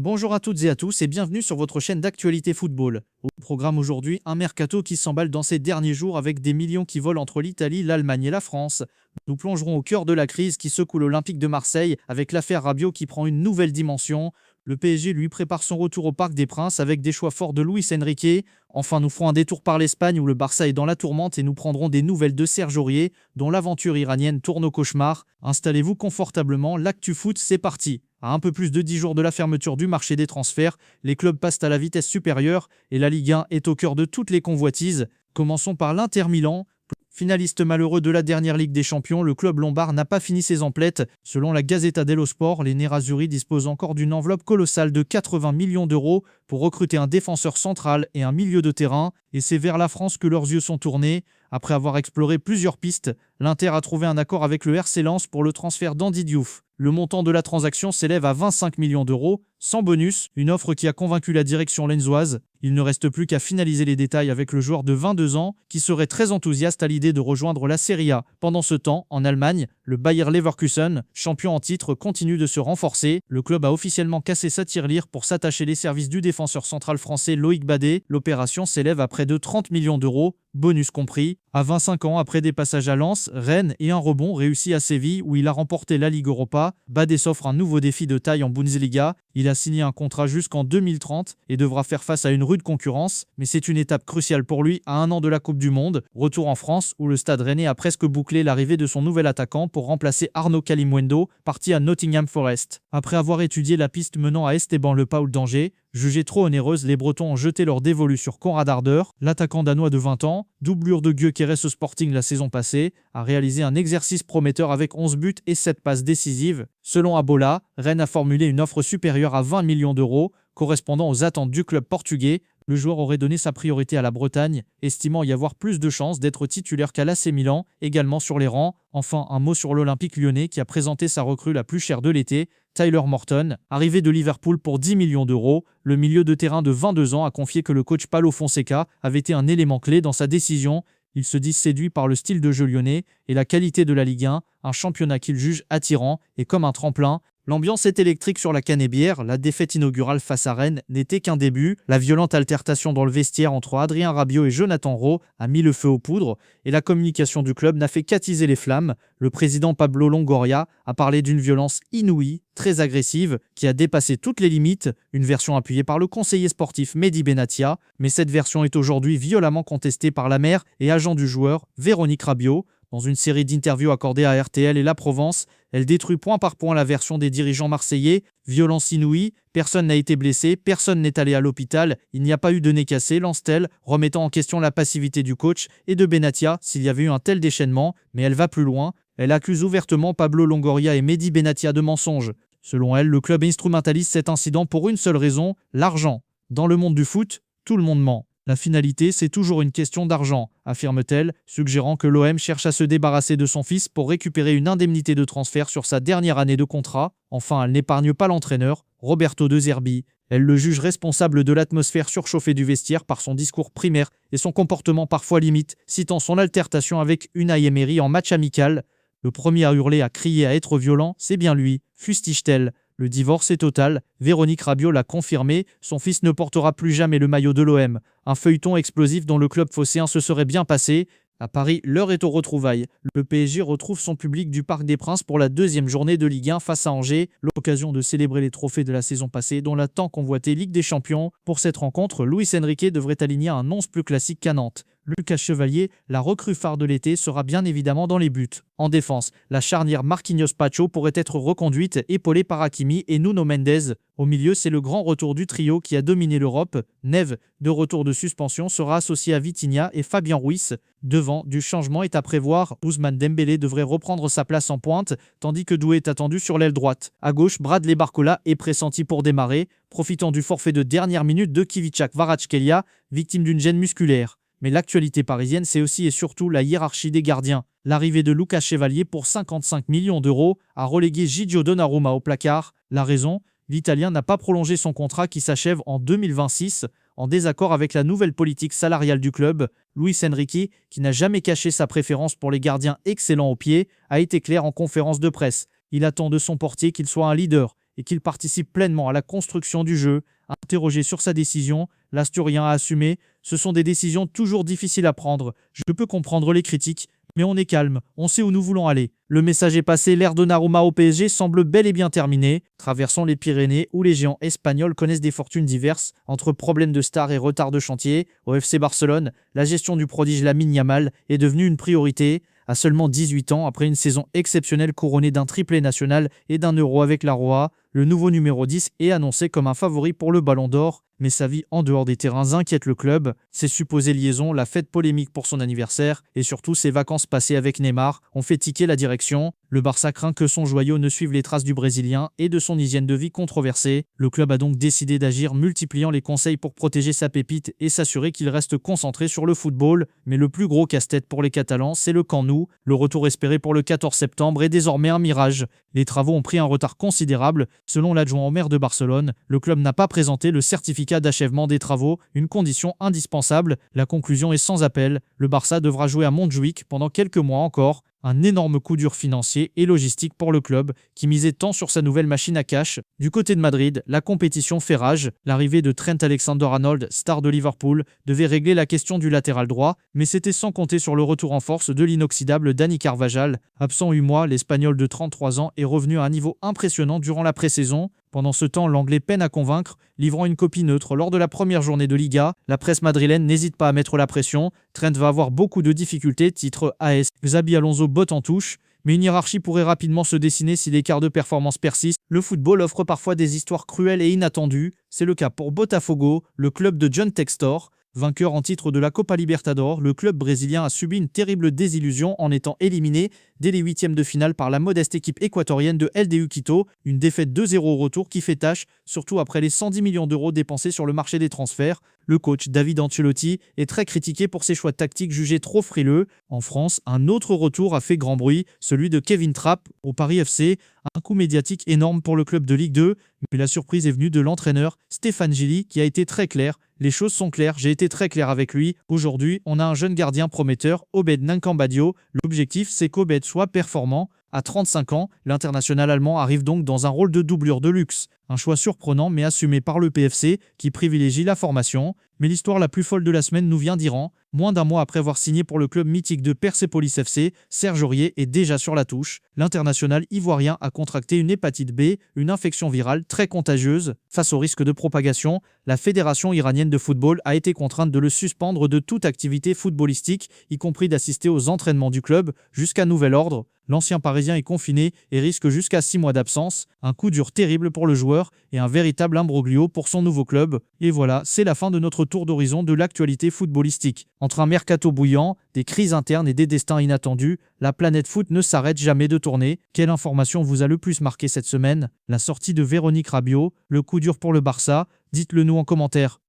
Bonjour à toutes et à tous et bienvenue sur votre chaîne d'actualité football. Au programme aujourd'hui, un mercato qui s'emballe dans ces derniers jours avec des millions qui volent entre l'Italie, l'Allemagne et la France. Nous plongerons au cœur de la crise qui secoue l'Olympique de Marseille avec l'affaire Rabiot qui prend une nouvelle dimension. Le PSG lui prépare son retour au Parc des Princes avec des choix forts de Luis Enrique. Enfin, nous ferons un détour par l'Espagne où le Barça est dans la tourmente et nous prendrons des nouvelles de Serge Aurier dont l'aventure iranienne tourne au cauchemar. Installez-vous confortablement, l'actu foot c'est parti. À un peu plus de 10 jours de la fermeture du marché des transferts, les clubs passent à la vitesse supérieure et la Ligue 1 est au cœur de toutes les convoitises. Commençons par l'Inter Milan. Finaliste malheureux de la dernière Ligue des Champions, le club lombard n'a pas fini ses emplettes. Selon la Gazzetta dello Sport, les Nerazzurri disposent encore d'une enveloppe colossale de 80 millions d'euros pour recruter un défenseur central et un milieu de terrain. Et c'est vers la France que leurs yeux sont tournés. Après avoir exploré plusieurs pistes, l'Inter a trouvé un accord avec le RC Lens pour le transfert d'Andy Diouf. Le montant de la transaction s'élève à 25 millions d'euros, sans bonus, une offre qui a convaincu la direction lensoise. Il ne reste plus qu'à finaliser les détails avec le joueur de 22 ans qui serait très enthousiaste à l'idée de rejoindre la Serie A. Pendant ce temps, en Allemagne, le Bayer Leverkusen, champion en titre, continue de se renforcer. Le club a officiellement cassé sa tirelire pour s'attacher les services du défenseur central français Loïc Badet. L'opération s'élève à près de 30 millions d'euros, bonus compris. À 25 ans, après des passages à Lens, Rennes et un rebond réussi à Séville où il a remporté la Ligue Europa, Badet s'offre un nouveau défi de taille en Bundesliga. Il a signé un contrat jusqu'en 2030 et devra faire face à une rude concurrence, mais c'est une étape cruciale pour lui à un an de la Coupe du Monde. Retour en France où le Stade Rennais a presque bouclé l'arrivée de son nouvel attaquant pour remplacer Arnaud Kalimuendo, parti à Nottingham Forest. Après avoir étudié la piste menant à Esteban Le Paul d'Angers, jugée trop onéreuse, les Bretons ont jeté leur dévolu sur Konrad Harder. L'attaquant danois de 20 ans, doublure de Gyökeres au Sporting la saison passée, a réalisé un exercice prometteur avec 11 buts et 7 passes décisives. Selon Abola, Rennes a formulé une offre supérieure à 20 millions d'euros, correspondant aux attentes du club portugais. Le joueur aurait donné sa priorité à la Bretagne, estimant y avoir plus de chances d'être titulaire qu'à l'AC Milan, également sur les rangs. Enfin, un mot sur l'Olympique lyonnais qui a présenté sa recrue la plus chère de l'été, Tyler Morton. Arrivé de Liverpool pour 10 millions d'euros, le milieu de terrain de 22 ans a confié que le coach Paulo Fonseca avait été un élément clé dans sa décision. Il se dit séduit par le style de jeu lyonnais et la qualité de la Ligue 1, un championnat qu'il juge attirant et comme un tremplin. L'ambiance est électrique sur la Canébière, la défaite inaugurale face à Rennes n'était qu'un début. La violente altercation dans le vestiaire entre Adrien Rabiot et Jonathan Rowe a mis le feu aux poudres et la communication du club n'a fait qu'attiser les flammes. Le président Pablo Longoria a parlé d'une violence inouïe, très agressive, qui a dépassé toutes les limites, une version appuyée par le conseiller sportif Mehdi Benatia, mais cette version est aujourd'hui violemment contestée par la mère et agent du joueur, Véronique Rabiot. Dans une série d'interviews accordées à RTL et La Provence, elle détruit point par point la version des dirigeants marseillais. Violence inouïe, personne n'a été blessé, personne n'est allé à l'hôpital, il n'y a pas eu de nez cassé, lance-t-elle, remettant en question la passivité du coach et de Benatia s'il y avait eu un tel déchaînement, mais elle va plus loin. Elle accuse ouvertement Pablo Longoria et Mehdi Benatia de mensonges. Selon elle, le club instrumentalise cet incident pour une seule raison, l'argent. Dans le monde du foot, tout le monde ment. La finalité, c'est toujours une question d'argent, affirme-t-elle, suggérant que l'OM cherche à se débarrasser de son fils pour récupérer une indemnité de transfert sur sa dernière année de contrat. Enfin, elle n'épargne pas l'entraîneur, Roberto De Zerbi. Elle le juge responsable de l'atmosphère surchauffée du vestiaire par son discours primaire et son comportement parfois limite, citant son altercation avec Unai Emery en match amical. Le premier à hurler, à crier, à être violent, c'est bien lui, fustige-t-elle. Le divorce est total, Véronique Rabiot l'a confirmé, son fils ne portera plus jamais le maillot de l'OM. Un feuilleton explosif dont le club phocéen se serait bien passé. À Paris, l'heure est aux retrouvailles. Le PSG retrouve son public du Parc des Princes pour la deuxième journée de Ligue 1 face à Angers. L'occasion de célébrer les trophées de la saison passée, dont la tant convoitée Ligue des Champions. Pour cette rencontre, Luis Enrique devrait aligner un 11 plus classique qu'à Nantes. Lucas Chevalier, la recrue phare de l'été, sera bien évidemment dans les buts. En défense, la charnière Marquinhos-Pacho pourrait être reconduite, épaulée par Hakimi et Nuno Mendes. Au milieu, c'est le grand retour du trio qui a dominé l'Europe. Neves, de retour de suspension, sera associé à Vitinha et Fabien Ruiz. Devant, du changement est à prévoir. Ousmane Dembélé devrait reprendre sa place en pointe, tandis que Doué est attendu sur l'aile droite. À gauche, Bradley Barcola est pressenti pour démarrer, profitant du forfait de dernière minute de Kvicha Kvaratskhelia, victime d'une gêne musculaire. Mais l'actualité parisienne, c'est aussi et surtout la hiérarchie des gardiens. L'arrivée de Lucas Chevalier pour 55 millions d'euros a relégué Gigio Donnarumma au placard. La raison, l'Italien n'a pas prolongé son contrat qui s'achève en 2026, en désaccord avec la nouvelle politique salariale du club. Luis Enrique, qui n'a jamais caché sa préférence pour les gardiens excellents au pied, a été clair en conférence de presse. Il attend de son portier qu'il soit un leader et qu'il participe pleinement à la construction du jeu. Interrogé sur sa décision, l'Asturien a assumé « Ce sont des décisions toujours difficiles à prendre. Je peux comprendre les critiques, mais on est calme, on sait où nous voulons aller. » Le message est passé, l'ère Donnarumma au PSG semble bel et bien terminée. Traversons les Pyrénées où les géants espagnols connaissent des fortunes diverses. Entre problèmes de stars et retard de chantier, au FC Barcelone, la gestion du prodige Lamine Yamal est devenue une priorité. À seulement 18 ans, après une saison exceptionnelle couronnée d'un triplé national et d'un Euro avec la Roi, le nouveau numéro 10 est annoncé comme un favori pour le Ballon d'Or, mais sa vie en dehors des terrains inquiète le club. Ses supposées liaisons, la fête polémique pour son anniversaire et surtout ses vacances passées avec Neymar ont fait tiquer la direction. Le Barça craint que son joyau ne suive les traces du Brésilien et de son hygiène de vie controversée. Le club a donc décidé d'agir, multipliant les conseils pour protéger sa pépite et s'assurer qu'il reste concentré sur le football. Mais le plus gros casse-tête pour les Catalans, c'est le Camp Nou. Le retour espéré pour le 14 septembre est désormais un mirage. Les travaux ont pris un retard considérable. Selon l'adjoint au maire de Barcelone, le club n'a pas présenté le certificat d'achèvement des travaux, une condition indispensable. La conclusion est sans appel. Le Barça devra jouer à Montjuïc pendant quelques mois encore. Un énorme coup dur financier et logistique pour le club, qui misait tant sur sa nouvelle machine à cash. Du côté de Madrid, la compétition fait rage. L'arrivée de Trent Alexander-Arnold, star de Liverpool, devait régler la question du latéral droit, mais c'était sans compter sur le retour en force de l'inoxydable Dani Carvajal. Absent 8 mois, l'Espagnol de 33 ans est revenu à un niveau impressionnant durant la pré-saison. Pendant ce temps, l'Anglais peine à convaincre, livrant une copie neutre lors de la première journée de Liga. La presse madrilène n'hésite pas à mettre la pression. Trent va avoir beaucoup de difficultés, titre AS. Xabi Alonso botte en touche, mais une hiérarchie pourrait rapidement se dessiner si l'écart de performance persiste. Le football offre parfois des histoires cruelles et inattendues. C'est le cas pour Botafogo, le club de John Textor. Vainqueur en titre de la Copa Libertadores, le club brésilien a subi une terrible désillusion en étant éliminé dès les huitièmes de finale par la modeste équipe équatorienne de LDU Quito, une défaite 2-0 au retour qui fait tâche, surtout après les 110 millions d'euros dépensés sur le marché des transferts. Le coach David Ancelotti est très critiqué pour ses choix tactiques jugés trop frileux. En France, un autre retour a fait grand bruit, celui de Kevin Trapp au Paris FC, un coup médiatique énorme pour le club de Ligue 2, mais la surprise est venue de l'entraîneur Stéphane Gilly qui a été très clair. Les choses sont claires, j'ai été très clair avec lui. Aujourd'hui, on a un jeune gardien prometteur, Obed Nankambadio. L'objectif, c'est qu'Obed soit performant. À 35 ans, l'international allemand arrive donc dans un rôle de doublure de luxe. Un choix surprenant mais assumé par le PFC qui privilégie la formation. Mais l'histoire la plus folle de la semaine nous vient d'Iran. Moins d'un mois après avoir signé pour le club mythique de Persepolis FC, Serge Aurier est déjà sur la touche. L'international ivoirien a contracté une hépatite B, une infection virale très contagieuse. Face au risque de propagation, la Fédération iranienne de football a été contrainte de le suspendre de toute activité footballistique, y compris d'assister aux entraînements du club, jusqu'à nouvel ordre. L'ancien Parisien est confiné et risque jusqu'à 6 mois d'absence. Un coup dur terrible pour le joueur et un véritable imbroglio pour son nouveau club. Et voilà, c'est la fin de notre tour d'horizon de l'actualité footballistique. Entre un mercato bouillant, des crises internes et des destins inattendus, la planète foot ne s'arrête jamais de tourner. Quelle information vous a le plus marqué cette semaine? La sortie de Véronique Rabiot, le coup dur pour le Barça? Dites-le nous en commentaire.